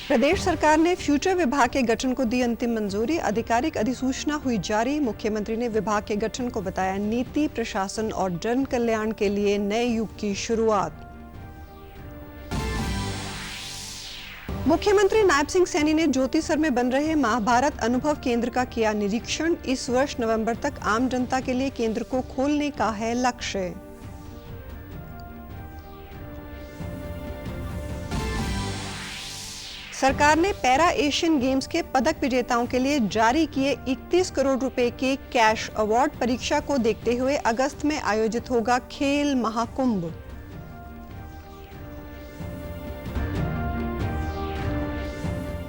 प्रदेश सरकार ने फ्यूचर विभाग के गठन को दी अंतिम मंजूरी। आधिकारिक अधिसूचना हुई जारी। मुख्यमंत्री ने विभाग के गठन को बताया नीति, प्रशासन और जन कल्याण के लिए नए युग की शुरुआत। मुख्यमंत्री नायब सिंह सैनी ने ज्योतिसर में बन रहे महाभारत अनुभव केंद्र का किया निरीक्षण। इस वर्ष नवंबर तक आम जनता के लिए केंद्र को खोलने का है लक्ष्य। सरकार ने पैरा एशियन गेम्स के पदक विजेताओं के लिए जारी किए 31 करोड़ रुपए के कैश अवार्ड। परीक्षा को देखते हुए अगस्त में आयोजित होगा खेल महाकुंभ।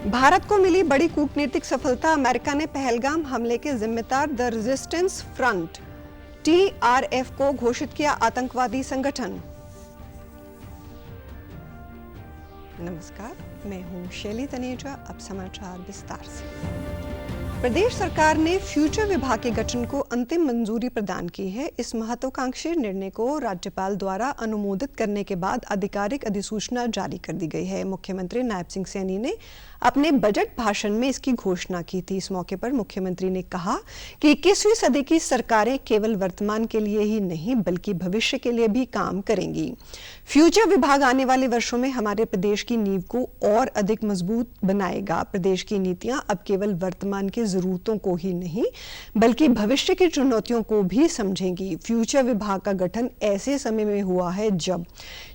भारत को मिली बड़ी कूटनीतिक सफलता। अमेरिका ने पहलगाम हमले के जिम्मेदार द रेजिस्टेंस फ्रंट TRF को घोषित किया आतंकवादी संगठन। नमस्कार, मैं हूं शैली तनेजा। अब समाचार विस्तार से। प्रदेश सरकार ने फ्यूचर विभाग के गठन को अंतिम मंजूरी प्रदान की है। इस महत्वाकांक्षी निर्णय को राज्यपाल द्वारा अनुमोदित करने के बाद आधिकारिक अधिसूचना जारी कर दी गई है। मुख्यमंत्री नायब सिंह सैनी ने अपने बजट भाषण में इसकी घोषणा की थी। इस मौके पर मुख्यमंत्री ने कहा कि 21वीं सदी की सरकारें केवल वर्तमान के लिए ही नहीं बल्कि भविष्य के लिए भी काम करेंगी। फ्यूचर विभाग आने वाले वर्षों में हमारे प्रदेश की नींव को और अधिक मजबूत बनाएगा। प्रदेश की नीतियां अब केवल वर्तमान की जरूरतों को ही नहीं बल्कि भविष्य की चुनौतियों को भी समझेंगी। फ्यूचर विभाग का गठन ऐसे समय में हुआ है जब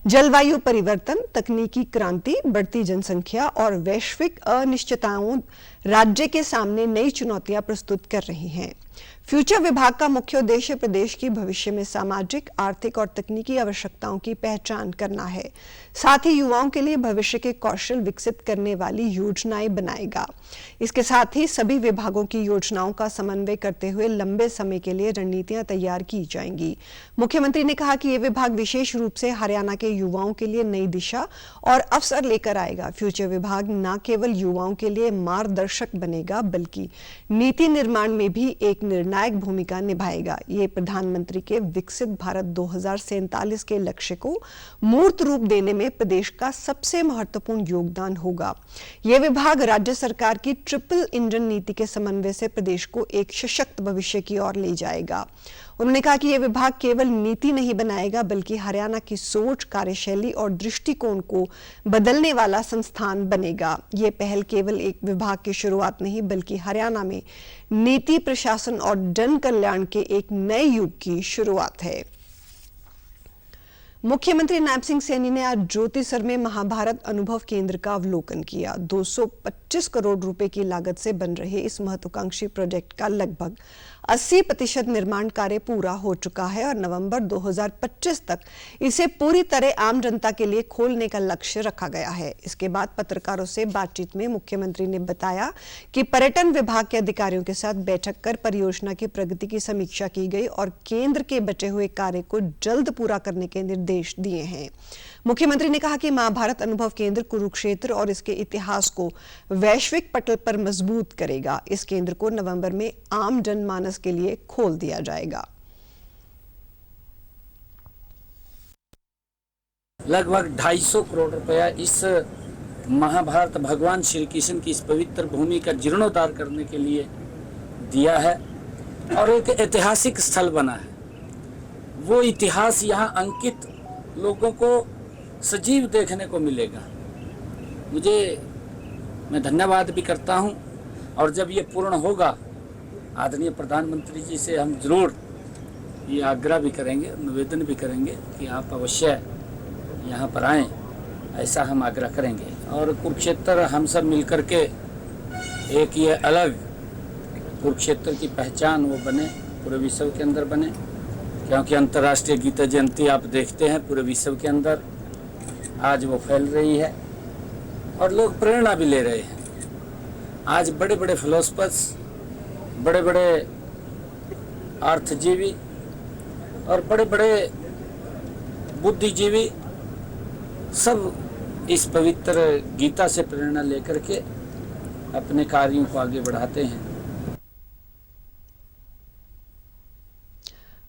जलवायु परिवर्तन, तकनीकी क्रांति, बढ़ती जनसंख्या और वैश्विक अनिश्चितताओं राज्य के सामने नई चुनौतियां प्रस्तुत कर रही हैं। फ्यूचर विभाग का मुख्य उद्देश्य प्रदेश की भविष्य में सामाजिक, आर्थिक और तकनीकी आवश्यकताओं की पहचान करना है। साथ ही युवाओं के लिए भविष्य के कौशल विकसित करने वाली योजनाएं बनाएगा। इसके साथ ही सभी विभागों की योजनाओं का समन्वय करते हुए लंबे समय के लिए रणनीतियां तैयार की जाएंगी। मुख्यमंत्री ने कहा कि यह विभाग विशेष रूप से हरियाणा के युवाओं के लिए नई दिशा और अवसर लेकर आएगा। फ्यूचर विभाग न केवल युवाओं के लिए मार्गदर्शक बनेगा बल्कि नीति निर्माण में भी एक निर्णायक भूमिका निभाएगा। ये प्रधानमंत्री के विकसित भारत 2047 के लक्ष्य को मूर्त रूप देने में प्रदेश का सबसे महत्वपूर्ण योगदान होगा। यह विभाग राज्य सरकार की ट्रिपल इंजन नीति के समन्वय से प्रदेश को एक सशक्त भविष्य की ओर ले जाएगा। उन्होंने कहा कि यह विभाग केवल नीति नहीं बनाएगा बल्कि हरियाणा की सोच, कार्यशैली और दृष्टिकोण को बदलने वाला संस्थान बनेगा। यह पहल केवल एक विभाग की शुरुआत नहीं बल्कि हरियाणा में नीति, प्रशासन और जन कल्याण के एक नए युग की शुरुआत है। मुख्यमंत्री नायब सिंह सैनी ने आज ज्योतिसर में महाभारत अनुभव केंद्र का अवलोकन किया। 225 करोड़ रुपए की लागत से बन रहे इस महत्वाकांक्षी प्रोजेक्ट का लगभग 80% निर्माण कार्य पूरा हो चुका है और नवंबर 2025 तक इसे पूरी तरह आम जनता के लिए खोलने का लक्ष्य रखा गया है। इसके बाद पत्रकारों से बातचीत में मुख्यमंत्री ने बताया कि पर्यटन विभाग के अधिकारियों के साथ बैठक कर परियोजना की प्रगति की समीक्षा की गई और केंद्र के बचे हुए कार्य को जल्द पूरा करने के निर्देश दिए हैं। मुख्यमंत्री ने कहा कि महाभारत अनुभव केंद्र कुरुक्षेत्र और इसके इतिहास को वैश्विक पटल पर मजबूत करेगा। इस केंद्र को नवंबर में आम जनमानस के लिए खोल दिया जाएगा। लगभग 250 करोड़ रुपया इस महाभारत भगवान श्री कृष्ण की इस पवित्र भूमि का जीर्णोद्धार करने के लिए दिया है और एक ऐतिहासिक स्थल बना है। वो इतिहास यहाँ अंकित लोगों को सजीव देखने को मिलेगा। मैं धन्यवाद भी करता हूँ और जब ये पूर्ण होगा आदरणीय प्रधानमंत्री जी से हम जरूर ये आग्रह भी करेंगे, निवेदन भी करेंगे कि आप अवश्य यहाँ पर आएँ, ऐसा हम आग्रह करेंगे। और कुरुक्षेत्र हम सब मिलकर के एक ये अलग कुरुक्षेत्र की पहचान वो बने, पूरे विश्व के अंदर बने, क्योंकि अंतर्राष्ट्रीय गीता जयंती आप देखते हैं पूरे विश्व के अंदर आज वो फैल रही है और लोग प्रेरणा भी ले रहे हैं। आज बड़े बड़े फिलोसफर्स, बड़े बड़े अर्थजीवी और बड़े बड़े बुद्धिजीवी सब इस पवित्र गीता से प्रेरणा लेकर के अपने कार्यों को आगे बढ़ाते हैं।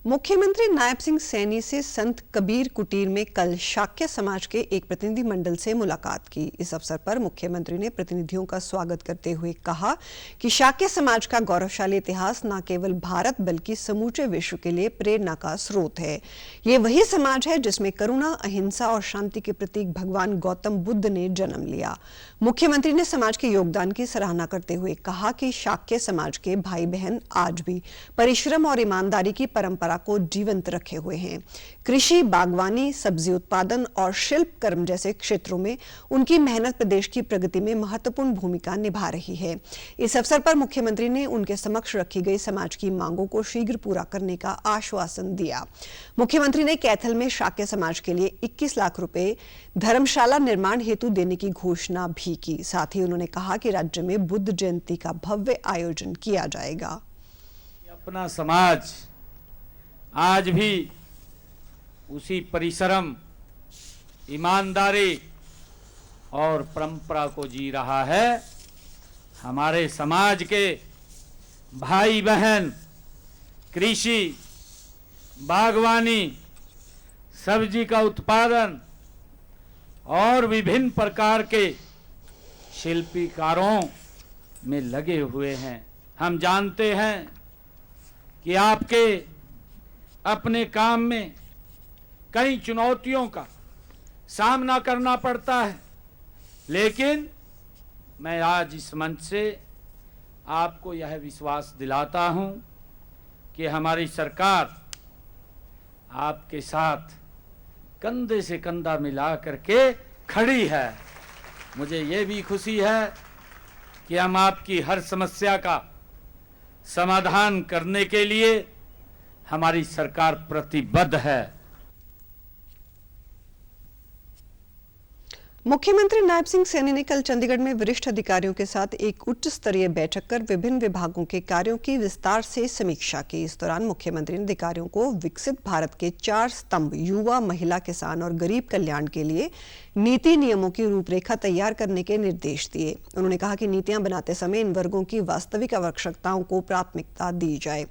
मुख्यमंत्री नायब सिंह सैनी से संत कबीर कुटीर में कल शाक्य समाज के एक प्रतिनिधि मंडल से मुलाकात की। इस अवसर पर मुख्यमंत्री ने प्रतिनिधियों का स्वागत करते हुए कहा कि शाक्य समाज का गौरवशाली इतिहास न केवल भारत बल्कि समूचे विश्व के लिए प्रेरणा का स्रोत है। ये वही समाज है जिसमें करुणा, अहिंसा और शांति के प्रतीक भगवान गौतम बुद्ध ने जन्म लिया। मुख्यमंत्री ने समाज के योगदान की सराहना करते हुए कहा कि शाक्य समाज के भाई बहन आज भी परिश्रम और ईमानदारी की परंपरा को जीवंत रखे हुए हैं। कृषि, बागवानी, सब्जी उत्पादन और शिल्प कर्म जैसे क्षेत्रों में उनकी मेहनत प्रदेश की प्रगति में महत्वपूर्ण भूमिका निभा रही है। इस अवसर पर मुख्यमंत्री ने उनके समक्ष रखी गई समाज की मांगों को शीघ्र पूरा करने का आश्वासन दिया। मुख्यमंत्री ने कैथल में शाक्य समाज के लिए 21 लाख रुपए धर्मशाला निर्माण हेतु देने की घोषणा भी की। साथ ही उन्होंने कहा कि राज्य में बुद्ध जयंती का भव्य आयोजन किया जाएगा। अपना समाज आज भी उसी परिश्रम, ईमानदारी और परंपरा को जी रहा है। हमारे समाज के भाई बहन कृषि, बागवानी, सब्जी का उत्पादन और विभिन्न प्रकार के शिल्पकारों में लगे हुए हैं। हम जानते हैं कि आपके अपने काम में कई चुनौतियों का सामना करना पड़ता है, लेकिन मैं आज इस मंच से आपको यह विश्वास दिलाता हूं कि हमारी सरकार आपके साथ कंधे से कंधा मिला करके खड़ी है। मुझे ये भी खुशी है कि हम आपकी हर समस्या का समाधान करने के लिए हमारी सरकार प्रतिबद्ध है। मुख्यमंत्री नायब सिंह सैनी ने कल चंडीगढ़ में वरिष्ठ अधिकारियों के साथ एक उच्च स्तरीय बैठक कर विभिन्न विभागों के कार्यों की विस्तार से समीक्षा की। इस दौरान मुख्यमंत्री ने अधिकारियों को विकसित भारत के 4 स्तंभ युवा, महिला, किसान और गरीब कल्याण के लिए नीति नियमों की रूपरेखा तैयार करने के निर्देश दिए। उन्होंने कहा कि नीतियां बनाते समय इन वर्गों की वास्तविक आवश्यकताओं को प्राथमिकता दी जाए।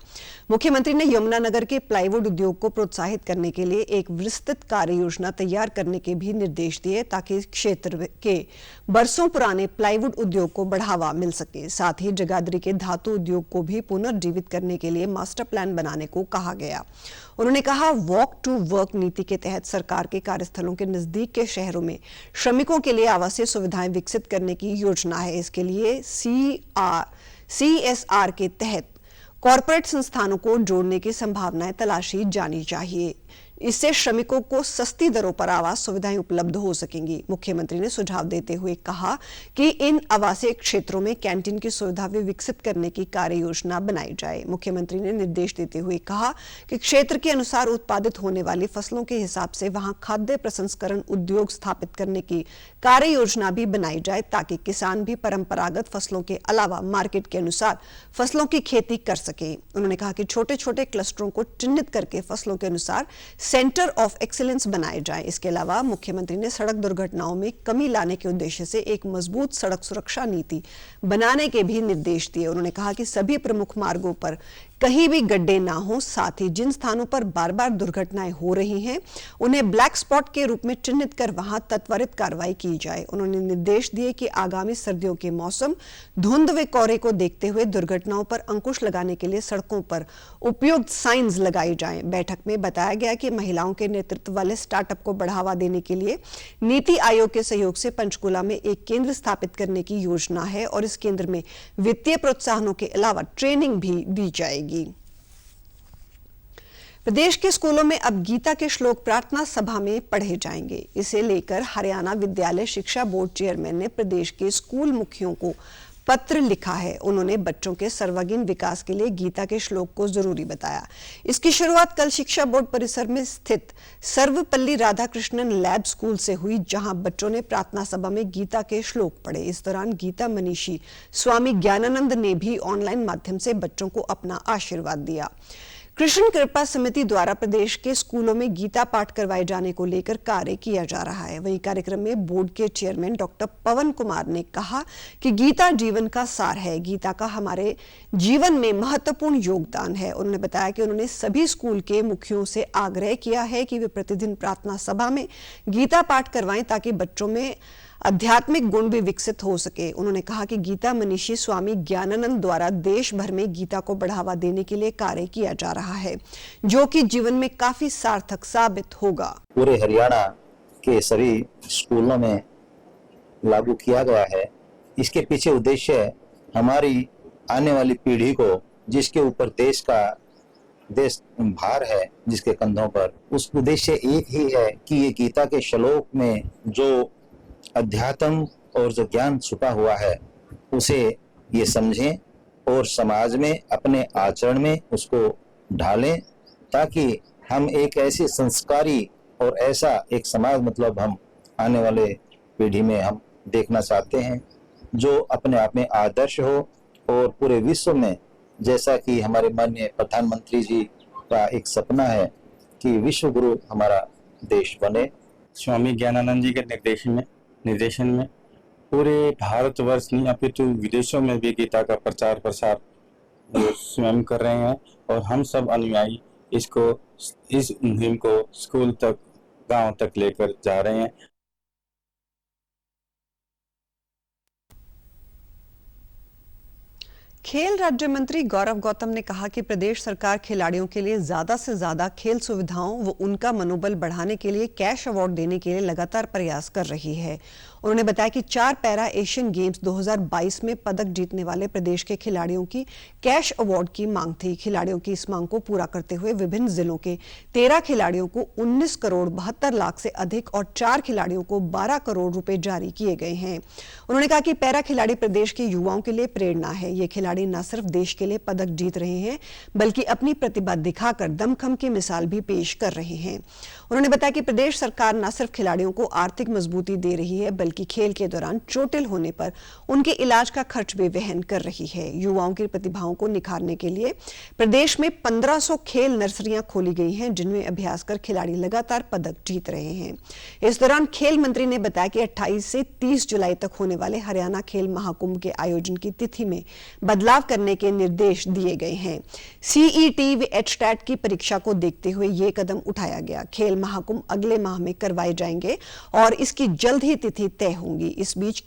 मुख्यमंत्री ने यमुनानगर के प्लाईवुड उद्योग को प्रोत्साहित करने के लिए एक विस्तृत कार्य योजना तैयार करने के भी निर्देश दिए ताकि क्षेत्र के बरसों पुराने प्लाईवुड उद्योग को बढ़ावा मिल सके। साथ ही जगाधरी के धातु उद्योग को भी पुनर्जीवित करने के लिए मास्टर प्लान बनाने को कहा गया। उन्होंने कहा, वॉक टू वर्क नीति के तहत सरकार के कार्यस्थलों के नजदीक के शहरों में श्रमिकों के लिए आवासीय सुविधाएं विकसित करने की योजना है। इसके लिए CSR के तहत कॉरपोरेट संस्थानों को जोड़ने की संभावनाएं तलाशी जानी चाहिए। इससे श्रमिकों को सस्ती दरों पर आवास सुविधाएं उपलब्ध हो सकेंगी। मुख्यमंत्री ने सुझाव देते हुए कहा कि इन आवासीय क्षेत्रों में कैंटीन की सुविधा भी विकसित करने की कार्य योजना बनाई जाए। मुख्यमंत्री ने निर्देश देते हुए कहा कि क्षेत्र के अनुसार उत्पादित होने वाली फसलों के हिसाब से वहां खाद्य प्रसंस्करण उद्योग स्थापित करने की कार्य योजना भी बनाई जाए ताकि किसान भी परंपरागत फसलों के अलावा मार्केट के अनुसार फसलों की खेती कर सके। उन्होंने कहा कि छोटे छोटे क्लस्टरों को चिन्हित करके फसलों के अनुसार सेंटर ऑफ एक्सीलेंस बनाए जाएं। इसके अलावा मुख्यमंत्री ने सड़क दुर्घटनाओं में कमी लाने के उद्देश्य से एक मजबूत सड़क सुरक्षा नीति बनाने के भी निर्देश दिए। उन्होंने कहा कि सभी प्रमुख मार्गों पर कहीं भी गड्ढे ना हो, साथ ही जिन स्थानों पर बार बार दुर्घटनाएं हो रही हैं उन्हें ब्लैक स्पॉट के रूप में चिन्हित कर वहां त्वरित कार्रवाई की जाए। उन्होंने निर्देश दिए कि आगामी सर्दियों के मौसम, धुंध व कोहरे को देखते हुए दुर्घटनाओं पर अंकुश लगाने के लिए सड़कों पर उपयुक्त साइंस लगाई जाएं। बैठक में बताया गया कि महिलाओं के नेतृत्व वाले स्टार्टअप को बढ़ावा देने के लिए नीति आयोग के सहयोग से पंचकुला में एक केंद्र स्थापित करने की योजना है और इस केंद्र में वित्तीय प्रोत्साहनों के अलावा ट्रेनिंग भी दी जाएगी। प्रदेश के स्कूलों में अब गीता के श्लोक प्रार्थना सभा में पढ़े जाएंगे। इसे लेकर हरियाणा विद्यालय शिक्षा बोर्ड चेयरमैन ने प्रदेश के स्कूल मुखियों को पत्र लिखा है। उन्होंने बच्चों के सर्वांगीण विकास के लिए गीता के श्लोक को जरूरी बताया। इसकी शुरुआत कल शिक्षा बोर्ड परिसर में स्थित सर्वपल्ली राधाकृष्णन लैब स्कूल से हुई, जहां बच्चों ने प्रार्थना सभा में गीता के श्लोक पढ़े। इस दौरान गीता मनीषी स्वामी ज्ञानानंद ने भी ऑनलाइन माध्यम से बच्चों को अपना आशीर्वाद दिया। कृष्ण कृपा समिति द्वारा प्रदेश के स्कूलों में गीता पाठ करवाए जाने को लेकर कार्य किया जा रहा है। वहीं कार्यक्रम में बोर्ड के चेयरमैन डॉक्टर पवन कुमार ने कहा कि गीता जीवन का सार है, गीता का हमारे जीवन में महत्वपूर्ण योगदान है। उन्होंने बताया कि उन्होंने सभी स्कूल के मुखियों से आग्रह किया है कि वे प्रतिदिन प्रार्थना सभा में गीता पाठ करवाएं ताकि बच्चों में आध्यात्मिक गुण भी विकसित हो सके। उन्होंने कहा कि गीता मनीषी स्वामी ज्ञानानंद द्वारा देश भर में गीता को बढ़ावा देने के लिए कार्य किया जा रहा है, जो कि जीवन में काफी सार्थक साबित होगा। पूरे हरियाणा के सभी स्कूलों में लागू किया गया है। इसके पीछे उद्देश्य हमारी आने वाली पीढ़ी को, जिसके ऊपर देश भार है, जिसके कंधों पर, उस उद्देश्य एक ही है कि ये गीता के श्लोक में जो अध्यात्म और जो ज्ञान छुपा हुआ है उसे ये समझें और समाज में अपने आचरण में उसको ढालें, ताकि हम एक ऐसी संस्कारी और ऐसा एक समाज मतलब हम आने वाले पीढ़ी में हम देखना चाहते हैं जो अपने आप में आदर्श हो और पूरे विश्व में, जैसा कि हमारे माननीय प्रधानमंत्री जी का एक सपना है कि विश्व गुरु हमारा देश बने। स्वामी ज्ञानानंद जी के निर्देशन में पूरे भारतवर्ष नहीं अपितु विदेशों में भी गीता का प्रचार प्रसार स्वयं कर रहे हैं और हम सब अनुयायी इस मुहिम को स्कूल तक, गांव तक लेकर जा रहे हैं। खेल राज्य मंत्री गौरव गौतम ने कहा कि प्रदेश सरकार खिलाड़ियों के लिए ज्यादा से ज्यादा खेल सुविधाओं व उनका मनोबल बढ़ाने के लिए कैश अवार्ड देने के लिए लगातार प्रयास कर रही है। उन्होंने बताया कि 4 पैरा एशियन गेम्स 2022 में पदक जीतने वाले प्रदेश के खिलाड़ियों की कैश अवार्ड की मांग थी। खिलाड़ियों की इस मांग को पूरा करते हुए विभिन्न जिलों के 13 खिलाड़ियों को 19 करोड़ 72 लाख से अधिक और 4 खिलाड़ियों को 12 करोड़ रुपए जारी किए गए हैं। उन्होंने कहा कि पैरा खिलाड़ी प्रदेश के युवाओं के लिए प्रेरणा है। ये खिलाड़ी न सिर्फ देश के लिए पदक जीत रहे हैं बल्कि अपनी प्रतिभा दिखाकर दमखम की मिसाल भी पेश कर रहे हैं। उन्होंने बताया कि प्रदेश सरकार न सिर्फ खिलाड़ियों को आर्थिक मजबूती दे रही है बल्कि खेल के दौरान चोटिल होने पर उनके इलाज का खर्च भी वहन कर रही है। युवाओं की प्रतिभाओं को निखारने के लिए प्रदेश में 1500 खेल नर्सरियां खोली गई हैं, जिनमें अभ्यास कर खिलाड़ी लगातार पदक जीत रहे हैं। इस दौरान खेल मंत्री ने बताया कि 28 से 30 जुलाई तक होने वाले हरियाणा खेल महाकुंभ के आयोजन की तिथि में बदलाव करने के निर्देश दिए गए हैं। सीईटी व एचटेट की परीक्षा को देखते हुए यह कदम उठाया गया। खेल महाकुंभ अगले माह में करवाए जाएंगे और इसकी जल्द ही तिथि तय होगी। इस बीच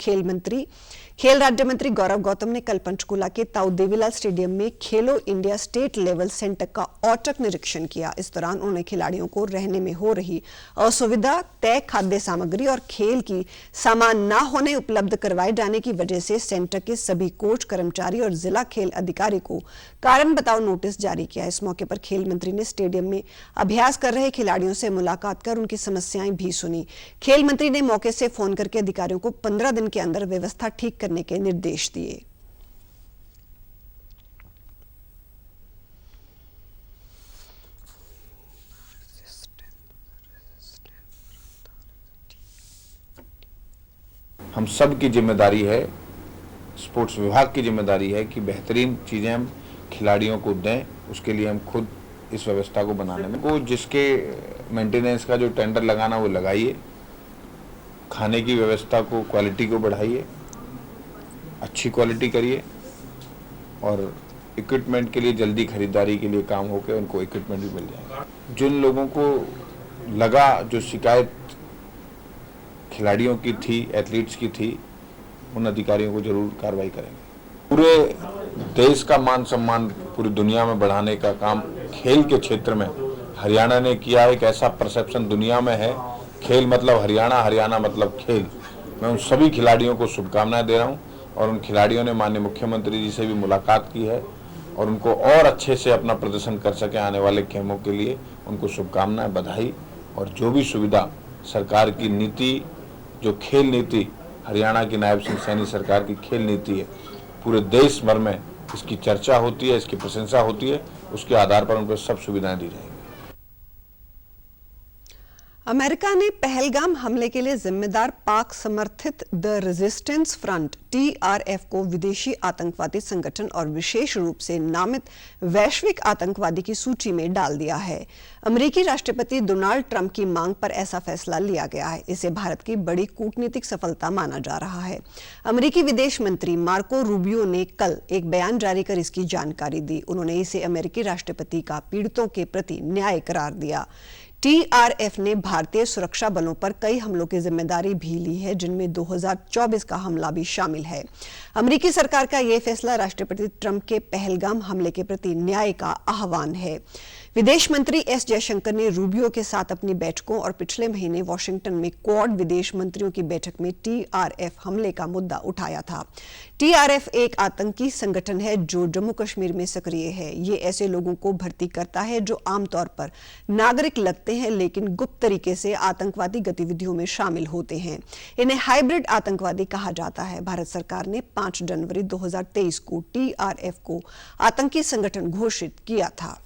खेल राज्य मंत्री गौरव गौतम ने कल पंचकूला के ताऊ देवीलाल स्टेडियम में खेलो इंडिया स्टेट लेवल सेंटर का औचक निरीक्षण किया। इस दौरान उन्होंने खिलाड़ियों को रहने में हो रही असुविधा, तय खाद्य सामग्री और खेल की सामान न होने उपलब्ध करवाए जाने की वजह से सेंटर के सभी कोच, कर्मचारी और जिला खेल अधिकारी को कारण बताओ नोटिस जारी किया। इस मौके पर खेल मंत्री ने स्टेडियम में अभ्यास कर रहे खिलाड़ियों से मुलाकात कर उनकी समस्याएं भी सुनी। खेल मंत्री ने मौके से फोन करके अधिकारियों को 15 दिन के अंदर व्यवस्था ठीक करने के निर्देश दिए। हम सब की जिम्मेदारी है, स्पोर्ट्स विभाग की जिम्मेदारी है कि बेहतरीन चीज़ें हम खिलाड़ियों को दें। उसके लिए हम खुद इस व्यवस्था को बनाने में को जिसके मेंटेनेंस का जो टेंडर लगाना वो लगाइए, खाने की व्यवस्था को, क्वालिटी को बढ़ाइए, अच्छी क्वालिटी करिए और इक्विपमेंट के लिए जल्दी खरीदारी के लिए काम होकर उनको इक्विपमेंट भी मिल जाएगा। जिन लोगों को लगा, जो शिकायत खिलाड़ियों की थी, एथलीट्स की थी, उन अधिकारियों को जरूर कार्रवाई करेंगे। पूरे देश का मान सम्मान पूरी दुनिया में बढ़ाने का काम खेल के क्षेत्र में हरियाणा ने किया। एक ऐसा परसेप्शन दुनिया में है, खेल मतलब हरियाणा, हरियाणा मतलब खेल। मैं उन सभी खिलाड़ियों को शुभकामनाएं दे रहा हूं और उन खिलाड़ियों ने माननीय मुख्यमंत्री जी से भी मुलाकात की है और उनको और अच्छे से अपना प्रदर्शन कर सके आने वाले गेमों के लिए उनको शुभकामनाएं, बधाई। और जो भी सुविधा सरकार की नीति, जो खेल नीति हरियाणा की नायब सिंह सैनी सरकार की खेल नीति है, पूरे देश भर में इसकी चर्चा होती है, इसकी प्रशंसा होती है, उसके आधार पर उन पर सब सुविधाएं दी जाएंगी। अमेरिका ने पहलगाम हमले के लिए जिम्मेदार पाक समर्थित द रेजिस्टेंस फ्रंट TRF को विदेशी आतंकवादी संगठन और विशेष रूप से नामित वैश्विक आतंकवादी की सूची में डाल दिया है। अमेरिकी राष्ट्रपति डोनाल्ड ट्रंप की मांग पर ऐसा फैसला लिया गया है। इसे भारत की बड़ी कूटनीतिक सफलता माना जा रहा है। अमेरिकी विदेश मंत्री मार्को रूबियो ने कल एक बयान जारी कर इसकी जानकारी दी। उन्होंने इसे अमेरिकी राष्ट्रपति का पीड़ितों के प्रति न्याय करार दिया। TRF ने भारतीय सुरक्षा बलों पर कई हमलों की जिम्मेदारी भी ली है, जिनमें 2024 का हमला भी शामिल है। अमेरिकी सरकार का यह फैसला राष्ट्रपति ट्रंप के पहलगाम हमले के प्रति न्याय का आह्वान है। विदेश मंत्री एस जयशंकर ने रूबियो के साथ अपनी बैठकों और पिछले महीने वॉशिंगटन में क्वाड विदेश मंत्रियों की बैठक में TRF हमले का मुद्दा उठाया था। TRF एक आतंकी संगठन है जो जम्मू कश्मीर में सक्रिय है। ये ऐसे लोगों को भर्ती करता है जो आमतौर पर नागरिक लगते हैं लेकिन गुप्त तरीके से आतंकवादी गतिविधियों में शामिल होते हैं। इन्हें हाइब्रिड आतंकवादी कहा जाता है। भारत सरकार ने 5 जनवरी 2023 को TRF को आतंकी संगठन घोषित किया था।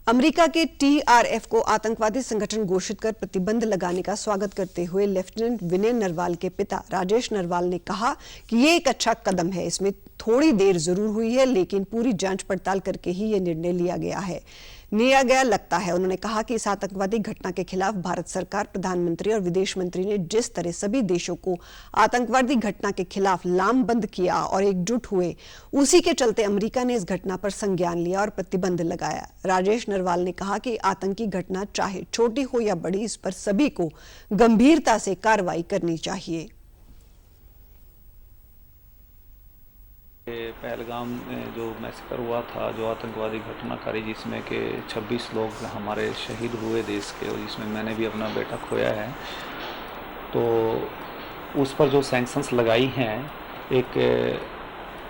अमेरिका के TRF को आतंकवादी संगठन घोषित कर प्रतिबंध लगाने का स्वागत करते हुए लेफ्टिनेंट विनय नरवाल के पिता राजेश नरवाल ने कहा कि ये एक अच्छा कदम है। इसमें थोड़ी देर जरूर हुई है लेकिन पूरी जांच पड़ताल करके ही ये निर्णय लिया गया लगता है। उन्होंने कहा कि इस आतंकवादी घटना के खिलाफ भारत सरकार, प्रधानमंत्री और विदेश मंत्री ने जिस तरह सभी देशों को आतंकवादी घटना के खिलाफ लामबंद किया और एकजुट हुए, उसी के चलते अमेरिका ने इस घटना पर संज्ञान लिया और प्रतिबंध लगाया। राजेश नरवाल ने कहा कि आतंकी घटना चाहे छोटी हो या बड़ी, इस पर सभी को गंभीरता से कार्रवाई करनी चाहिए। पहलगाम में जो मैसेकर हुआ था, जो आतंकवादी घटनाकारी, जिसमें कि 26 लोग हमारे शहीद हुए देश के, और जिसमें मैंने भी अपना बेटा खोया है, तो उस पर जो सैंक्शंस लगाई हैं, एक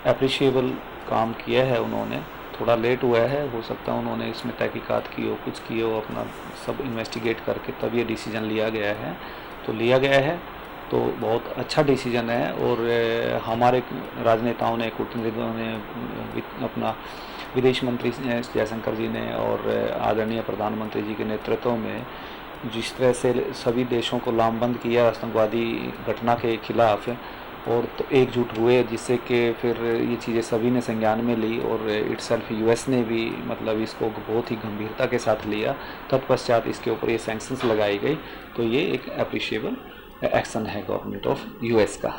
अप्रिशिएबल काम किया है उन्होंने। थोड़ा लेट हुआ है, हो सकता है उन्होंने इसमें तहकीकात की हो, कुछ किए हो, अपना सब इन्वेस्टिगेट करके तब ये डिसीजन लिया गया है। तो लिया गया है तो बहुत अच्छा डिसीजन है। और हमारे राजनेताओं ने, कूटनीतिज्ञों ने, अपना विदेश मंत्री जयशंकर जी ने और आदरणीय प्रधानमंत्री जी के नेतृत्व में जिस तरह से सभी देशों को लामबंद किया आतंकवादी घटना के खिलाफ, और तो एकजुट हुए, जिससे कि फिर ये चीज़ें सभी ने संज्ञान में ली और इटसेल्फ US ने भी मतलब इसको बहुत ही गंभीरता के साथ लिया। तत्पश्चात इसके ऊपर ये सैंक्शंस लगाई गई। तो ये एक अप्रिशिएबल एक्शन है गवर्नमेंट ऑफ US का।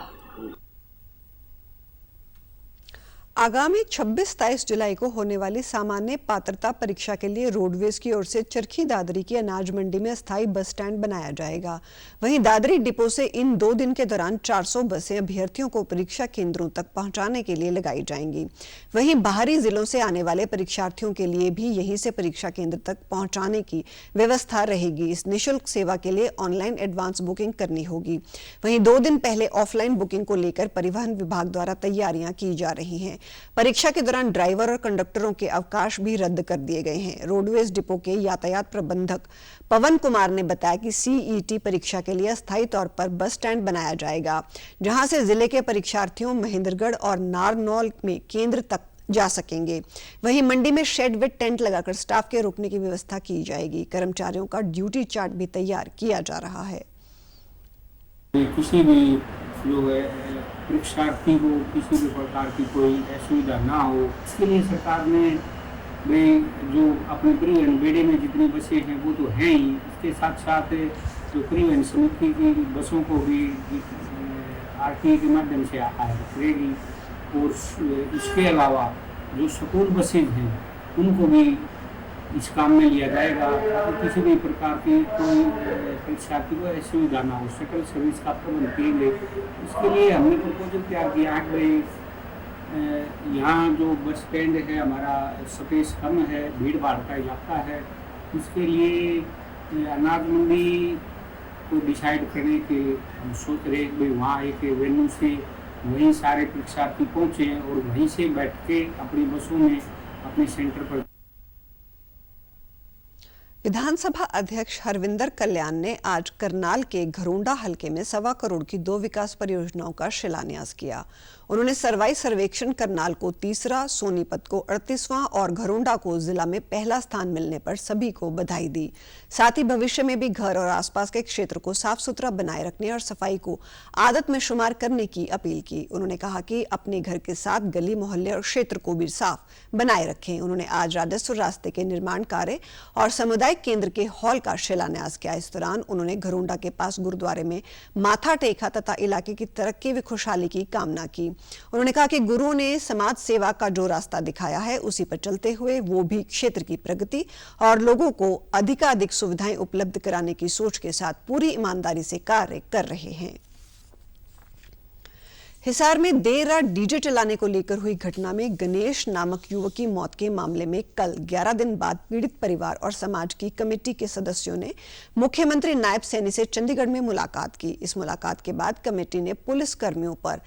आगामी 26-27 जुलाई को होने वाली सामान्य पात्रता परीक्षा के लिए रोडवेज की ओर से चरखी दादरी की अनाज मंडी में अस्थायी बस स्टैंड बनाया जाएगा। वहीं दादरी डिपो से इन 2 दिन के दौरान 400 बसें अभ्यर्थियों को परीक्षा केंद्रों तक पहुंचाने के लिए लगाई जाएंगी। वहीं बाहरी जिलों से आने वाले परीक्षार्थियों के लिए भी यहीं से परीक्षा केंद्र तक पहुंचाने की व्यवस्था रहेगी। इस निःशुल्क सेवा के लिए ऑनलाइन एडवांस बुकिंग करनी होगी। वहीं 2 दिन पहले ऑफलाइन बुकिंग को लेकर परिवहन विभाग द्वारा तैयारियां की जा रही हैं। परीक्षा के दौरान ड्राइवर और कंडक्टरों के अवकाश भी रद्द कर दिए गए हैं। रोडवेज डिपो के यातायात प्रबंधक पवन कुमार ने बताया कि CET परीक्षा के लिए अस्थायी तौर पर बस स्टैंड बनाया जाएगा, जहां से जिले के परीक्षार्थियों महेंद्रगढ़ और नारनौल में केंद्र तक जा सकेंगे। वहीं मंडी में शेड व टेंट लगाकर स्टाफ के रुकने की व्यवस्था की जाएगी। कर्मचारियों का ड्यूटी चार्ट भी तैयार किया जा रहा है। किसी भी जो है परीक्षार्थी को किसी भी प्रकार की कोई असुविधा ना हो, इसके लिए सरकार ने जो अपने परिवहन बेड़े में जितनी बसें हैं वो तो हैं ही, इसके साथ साथ जो परिवहन समिति की बसों को भी RTA के माध्यम से आया करेगी। और इसके अलावा जो स्कूल बसें हैं उनको भी इस काम में लिया जाएगा ताकि किसी भी प्रकार की कोई परीक्षार्थी को असुविधा ना हो। शटल सर्विस का प्रबंध करेंगे। इसके लिए हमने प्रपोजल तैयार किया है कि यहाँ जो बस स्टैंड है हमारा स्पेस कम है, भीड़ भाड़ का इलाका है, इसके लिए अनाज मंडी को डिसाइड करने के हम सोच रहे हैं कि वहाँ एक वेन्यू से वहीं सारे परीक्षार्थी पहुँचे और वहीं से बैठ के अपनी बसों में अपने सेंटर पर। विधानसभा अध्यक्ष हरविंदर कल्याण ने आज करनाल के घरोंडा हलके में 1.25 करोड़ की 2 विकास परियोजनाओं का शिलान्यास किया। उन्होंने सरवाई सर्वेक्षण करनाल को 3रा, सोनीपत को 38वां और घरोंडा को जिला में पहला स्थान मिलने पर सभी को बधाई दी। साथ ही भविष्य में भी घर और आसपास के क्षेत्र को साफ सुथरा बनाए रखने और सफाई को आदत में शुमार करने की अपील की। उन्होंने कहा कि अपने घर के साथ गली मोहल्ले और क्षेत्र को भी साफ बनाए रखें। उन्होंने आज राजस्व रास्ते के निर्माण कार्य और सामुदायिक केंद्र के हॉल का शिलान्यास किया। इस दौरान उन्होंने घरोंडा के पास गुरुद्वारे में माथा टेका तथा इलाके की तरक्की व खुशहाली की कामना की। उन्होंने कहा कि गुरुओं ने समाज सेवा का जो रास्ता दिखाया है उसी पर चलते हुए वो भी क्षेत्र की प्रगति और लोगों को अधिकाधिक सुविधाएं उपलब्ध कराने की सोच के साथ पूरी ईमानदारी से कार्य कर रहे हैं। हिसार में देर रात डीजे चलाने को लेकर हुई घटना में गणेश नामक युवक की मौत के मामले में कल 11 दिन बाद पीड़ित परिवार और समाज की कमेटी के सदस्यों ने मुख्यमंत्री नायब सैनी से चंडीगढ़ में मुलाकात की। इस मुलाकात के बाद कमेटी ने पुलिस कर्मियों पर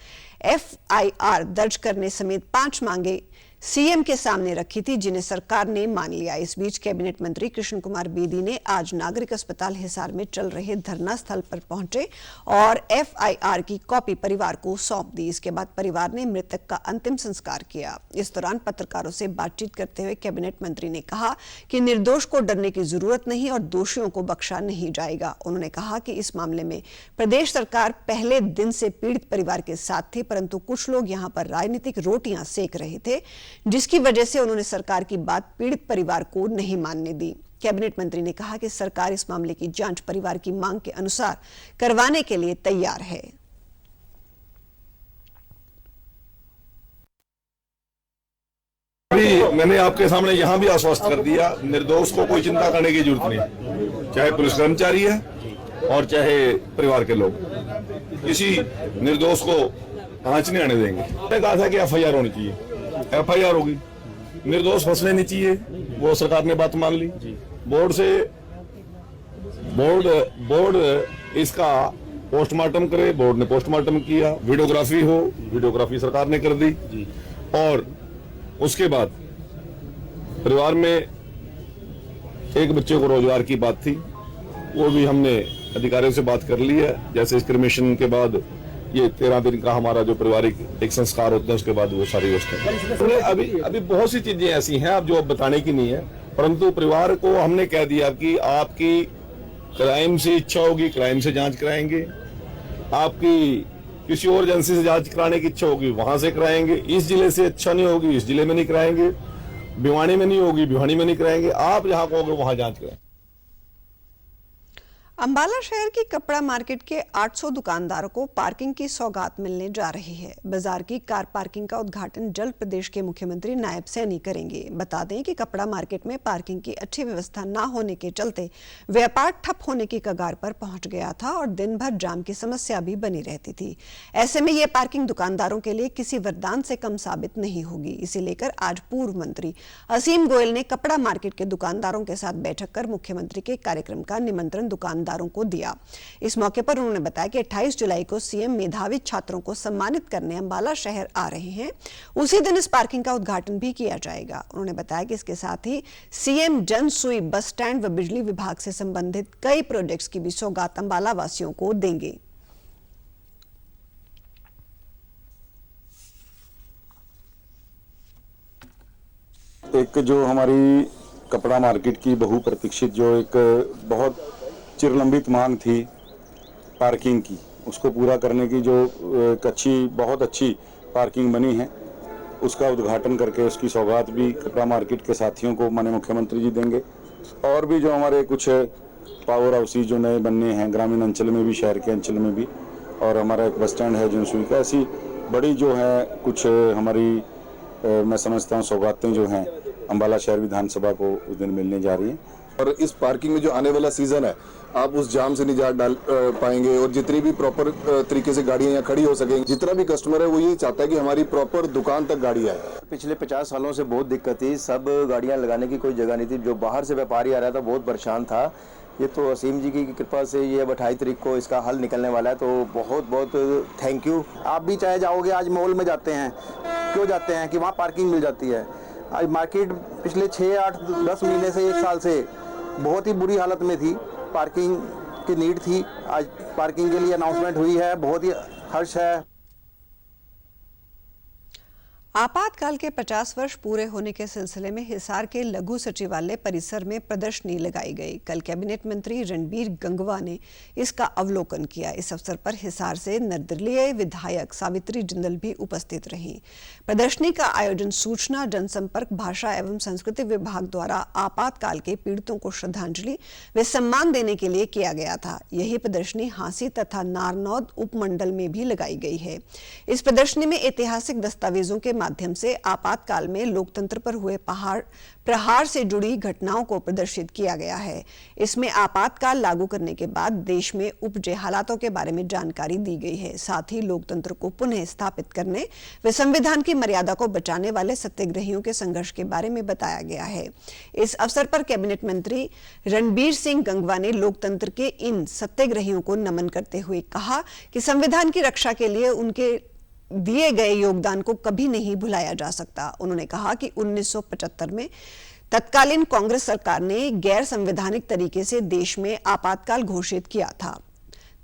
FIR दर्ज करने समेत 5 मांगे सीएम के सामने रखी थी, जिन्हें सरकार ने मान लिया। इस बीच कैबिनेट मंत्री कृष्ण कुमार बेदी ने आज नागरिक अस्पताल हिसार में चल रहे धरना स्थल पर पहुंचे और FIR की कॉपी परिवार को सौंप दी। इसके बाद परिवार ने मृतक का अंतिम संस्कार किया। इस दौरान पत्रकारों से बातचीत करते हुए कैबिनेट मंत्री ने कहा कि निर्दोष को डरने की जरूरत नहीं और दोषियों को बख्शा नहीं जाएगा। उन्होंने कहा कि इस मामले में प्रदेश सरकार पहले दिन से पीड़ित परिवार के साथ थी, परंतु कुछ लोग यहां पर राजनीतिक रोटियां सेक रहे थे, जिसकी वजह से उन्होंने सरकार की बात पीड़ित परिवार को नहीं मानने दी। कैबिनेट मंत्री ने कहा कि सरकार इस मामले की जांच परिवार की मांग के अनुसार करवाने के लिए तैयार है। अभी मैंने आपके सामने यहाँ भी आश्वस्त कर दिया, निर्दोष को कोई चिंता करने की जरूरत नहीं, चाहे पुलिस कर्मचारी है और चाहे परिवार के लोग, किसी निर्दोष को आंच नहीं आने देंगे। मैंने कहा था कि FIR होनी चाहिए, FIR होगी, निर्दोष फंसने नहीं चाहिए, वो सरकार ने बात मान ली। बोर्ड इसका पोस्टमार्टम करे, बोर्ड ने पोस्टमार्टम किया, वीडियोग्राफी सरकार ने कर दी और उसके बाद परिवार में एक बच्चे को रोजगार की बात थी, वो भी हमने अधिकारियों से बात कर ली है। जैसे इस क्रिमेशन के बाद ये 13 दिन का हमारा जो पारिवारिक एक संस्कार होता है, उसके बाद वो सारी व्यवस्था। अभी बहुत सी चीजें ऐसी हैं अब जो अब बताने की नहीं है, परंतु परिवार को हमने कह दिया कि आपकी क्राइम से इच्छा होगी, क्राइम से जांच कराएंगे, आपकी किसी और एजेंसी से जांच कराने की इच्छा होगी, वहां से कराएंगे, इस जिले से इच्छा नहीं होगी, इस जिले में नहीं कराएंगे, भिवानी में नहीं होगी, भिवानी में नहीं कराएंगे, आप जहां कहोगे वहां जांच कराएंगे। अंबाला शहर की कपड़ा मार्केट के 800 दुकानदारों को पार्किंग की सौगात मिलने जा रही है। बाजार की कार पार्किंग का उद्घाटन जल्द प्रदेश के मुख्यमंत्री नायब सैनी करेंगे। बता दें कि कपड़ा मार्केट में पार्किंग की अच्छी व्यवस्था न होने के चलते व्यापार ठप होने की कगार पर पहुंच गया था और दिन भर जाम की समस्या भी बनी रहती थी। ऐसे में यह पार्किंग दुकानदारों के लिए किसी वरदान से कम साबित नहीं होगी। इसे लेकर आज पूर्व मंत्री असीम गोयल ने कपड़ा मार्केट के दुकानदारों के साथ बैठक कर मुख्यमंत्री के कार्यक्रम का निमंत्रण दुकानदारों को दिया। इस मौके पर उन्होंने बताया कि 28 जुलाई को सीएम मेधावी छात्रों को सम्मानित करने अंबाला शहर आ रहे हैं। उसी दिन इस पार्किंग का उद्घाटन भी किया जाएगा। उन्होंने बताया कि इसके साथ ही सीएम जन सुई बस स्टैंड व बिजली विभाग से संबंधित कई प्रोजेक्ट्स की भी सौगात अंबाला वासियों को देंगे। एक जो हमारी कपड़ा मार्केट की बहुप्रतीक्षित जो एक बहुत चिरलंबित मांग थी पार्किंग की, उसको पूरा करने की जो एक बहुत अच्छी पार्किंग बनी है, उसका उद्घाटन करके उसकी सौगात भी कपड़ा मार्केट के साथियों को माननीय मुख्यमंत्री जी देंगे। और भी जो हमारे कुछ पावर हाउसेज जो नए बनने हैं ग्रामीण अंचल में भी, शहर के अंचल में भी, और हमारा एक बस स्टैंड है जनसुई का, ऐसी बड़ी जो है कुछ हमारी मैं समझता हूँ सौगातें जो हैं अंबाला शहर विधानसभा को उस दिन मिलने जा रही हैं। और इस पार्किंग में जो आने वाला सीजन है, आप उस जाम से निजात डाल पाएंगे और जितनी भी प्रॉपर तरीके से गाड़ियां यहाँ खड़ी हो सकेंगी। जितना भी कस्टमर है वो ये चाहता है कि हमारी प्रॉपर दुकान तक गाड़ी आए। पिछले 50 सालों से बहुत दिक्कत थी, सब गाड़ियां लगाने की कोई जगह नहीं थी। जो बाहर से व्यापारी आ रहा था बहुत परेशान था। ये तो असीम जी की कृपा से ये 28 तारीख को इसका हल निकलने वाला है, तो बहुत बहुत थैंक यू। आप भी चाहे जाओगे, आज मॉल में जाते हैं, क्यों जाते हैं कि वहाँ पार्किंग मिल जाती है। आज मार्केट पिछले 6, 8, 10 महीने से 1 साल से बहुत ही बुरी हालत में थी, पार्किंग की नीड थी। आज पार्किंग के लिए अनाउंसमेंट हुई है, बहुत ही हर्ष है। आपातकाल के 50 वर्ष पूरे होने के सिलसिले में हिसार के लघु सचिवालय परिसर में प्रदर्शनी लगाई गई। कल कैबिनेट मंत्री रणबीर गंगवा ने इसका अवलोकन किया। इस अवसर पर हिसार से निर्दलीय विधायक सावित्री जिंदल भी उपस्थित रहीं। प्रदर्शनी का आयोजन सूचना, जनसंपर्क, भाषा एवं संस्कृति विभाग द्वारा आपातकाल के पीड़ितों को श्रद्धांजलि व सम्मान देने के लिए किया गया था। यही प्रदर्शनी हांसी तथा नारनौद उपमंडल में भी लगाई गई है। इस प्रदर्शनी में ऐतिहासिक दस्तावेजों के माध्यम से आपातकाल में लोकतंत्र पर हुए प्रहार से जुड़ी घटनाओं को प्रदर्शित किया गया है। इसमें आपातकाल लागू करने के बाद देश में उपजे हालातों के बारे में जानकारी दी गई है। साथ ही लोकतंत्र को पुनः स्थापित करने व संविधान की मर्यादा को बचाने वाले सत्याग्रहियों के संघर्ष के बारे में बताया गया है। इस अवसर पर कैबिनेट मंत्री रणबीर सिंह गंगवा ने लोकतंत्र के इन सत्याग्रहियों को नमन करते हुए कहा कि संविधान की रक्षा के लिए उनके दिए गए योगदान को कभी नहीं भुलाया जा सकता। उन्होंने कहा कि 1975 में तत्कालीन कांग्रेस सरकार ने गैर संवैधानिक तरीके से देश में आपातकाल घोषित किया था।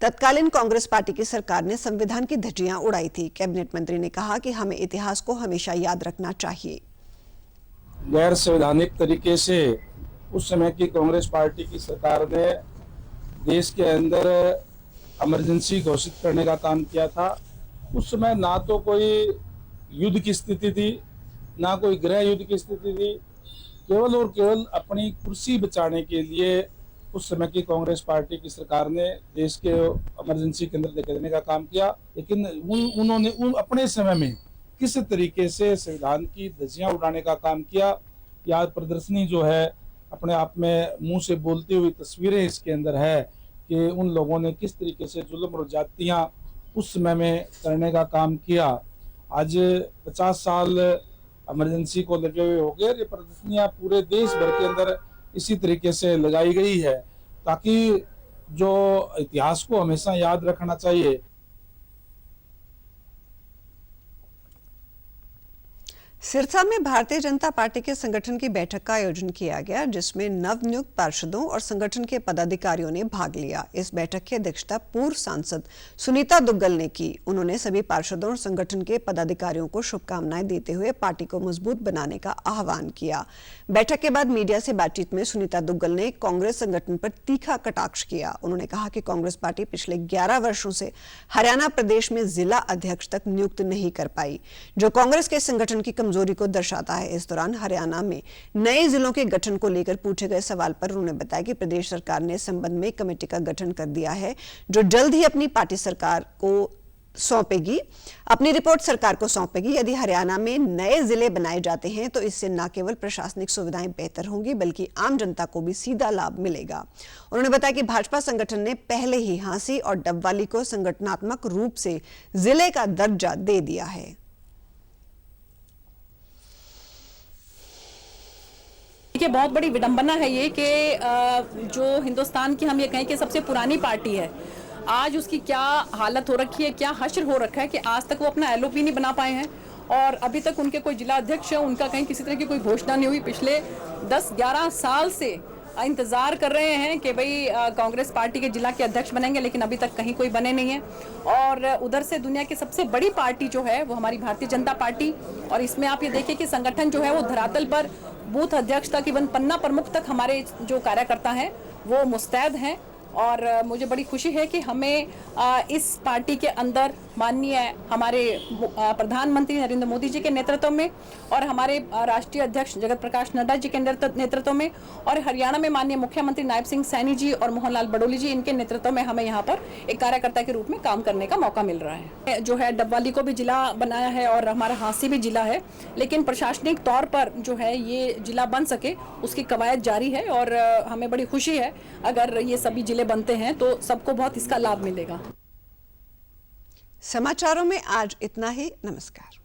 तत्कालीन कांग्रेस पार्टी की सरकार ने संविधान की धज्जियां उड़ाई थी। कैबिनेट मंत्री ने कहा कि हमें इतिहास को हमेशा याद रखना चाहिए। गैर संवैधानिक तरीके से उस समय की कांग्रेस पार्टी की सरकार ने देश के अंदर इमरजेंसी घोषित करने का काम किया था। उस समय ना तो कोई युद्ध की स्थिति थी, ना कोई गृह युद्ध की स्थिति थी। केवल और केवल अपनी कुर्सी बचाने के लिए उस समय की कांग्रेस पार्टी की सरकार ने देश के इमरजेंसी केंद्र देने का काम किया। लेकिन उन्होंने अपने समय में किस तरीके से संविधान की धज्जियां उड़ाने का काम किया, यह प्रदर्शनी जो है अपने आप में मुंह से बोलती हुई तस्वीरें इसके अंदर है कि उन लोगों ने किस तरीके से जुल्म और जातियां उस समय में करने का काम किया। आज 50 साल इमरजेंसी को लगे हुए हो गए। ये प्रदर्शनियां पूरे देश भर के अंदर इसी तरीके से लगाई गई है ताकि जो इतिहास को हमेशा याद रखना चाहिए। सिरसा में भारतीय जनता पार्टी के संगठन की बैठक का आयोजन किया गया, जिसमें नवनियुक्त पार्षदों और संगठन के पदाधिकारियों ने भाग लिया। इस बैठक की अध्यक्षता पूर्व सांसद सुनीता दुग्गल ने की। उन्होंने सभी पार्षदों और संगठन के पदाधिकारियों को शुभकामनाएं देते हुए पार्टी को मजबूत बनाने का आह्वान किया। बैठक के बाद मीडिया से बातचीत में सुनीता दुग्गल ने कांग्रेस संगठन पर तीखा कटाक्ष किया। उन्होंने कहा कि कांग्रेस पार्टी पिछले 11 वर्षों से हरियाणा प्रदेश में जिला अध्यक्ष तक नियुक्त नहीं कर पाई, जो कांग्रेस के संगठन की कमजोरी को दर्शाता है। इस दौरान हरियाणा में नए जिलों के गठन को लेकर पूछे गए सवाल पर उन्होंने बताया कि प्रदेश सरकार ने इस संबंध में कमेटी का गठन कर दिया है, जो जल्द ही अपनी पार्टी सरकार को सौंपेगी, अपनी रिपोर्ट सरकार को सौंपेगी। यदि हरियाणा में नए जिले बनाए जाते हैं तो इससे न केवल प्रशासनिक सुविधाएं बेहतर होंगी बल्कि आम जनता को भी सीधा लाभ मिलेगा। उन्होंने बताया कि भाजपा संगठन ने पहले ही हांसी और डबवाली को संगठनात्मक रूप से जिले का दर्जा दे दिया है। देखिए, बहुत बड़ी विडंबना है ये कि जो हिंदुस्तान की हम ये कहें कि सबसे पुरानी पार्टी है, आज उसकी क्या हालत हो रखी है, क्या हश्र हो रखा है कि आज तक वो अपना एलओपी नहीं बना पाए हैं और अभी तक उनके कोई जिला अध्यक्ष है, उनका कहीं किसी तरह की कोई घोषणा नहीं हुई। पिछले 10-11 साल से इंतजार कर रहे हैं कि भाई कांग्रेस पार्टी के जिला के अध्यक्ष बनेंगे, लेकिन अभी तक कहीं कोई बने नहीं है। और उधर से दुनिया की सबसे बड़ी पार्टी जो है वो हमारी भारतीय जनता पार्टी, और इसमें आप ये देखिए कि संगठन जो है वो धरातल पर बूथ अध्यक्ष तक, इवन पन्ना प्रमुख तक हमारे जो कार्यकर्ता हैं वो मुस्तैद हैं। और मुझे बड़ी खुशी है कि हमें इस पार्टी के अंदर माननीय हमारे प्रधानमंत्री नरेंद्र मोदी जी के नेतृत्व में और हमारे राष्ट्रीय अध्यक्ष जगत प्रकाश नड्डा जी के नेतृत्व में और हरियाणा में माननीय मुख्यमंत्री नायब सिंह सैनी जी और मोहन लाल बडोली जी, इनके नेतृत्व में हमें यहाँ पर एक कार्यकर्ता के रूप में काम करने का मौका मिल रहा है। जो है डबवाली को भी जिला बनाया है और हमारा हांसी भी जिला है, लेकिन प्रशासनिक तौर पर जो है ये जिला बन सके उसकी कवायद जारी है और हमें बड़ी खुशी है अगर ये सभी जिले बनते हैं तो सबको बहुत इसका लाभ मिलेगा। समाचारों में आज इतना ही। नमस्कार।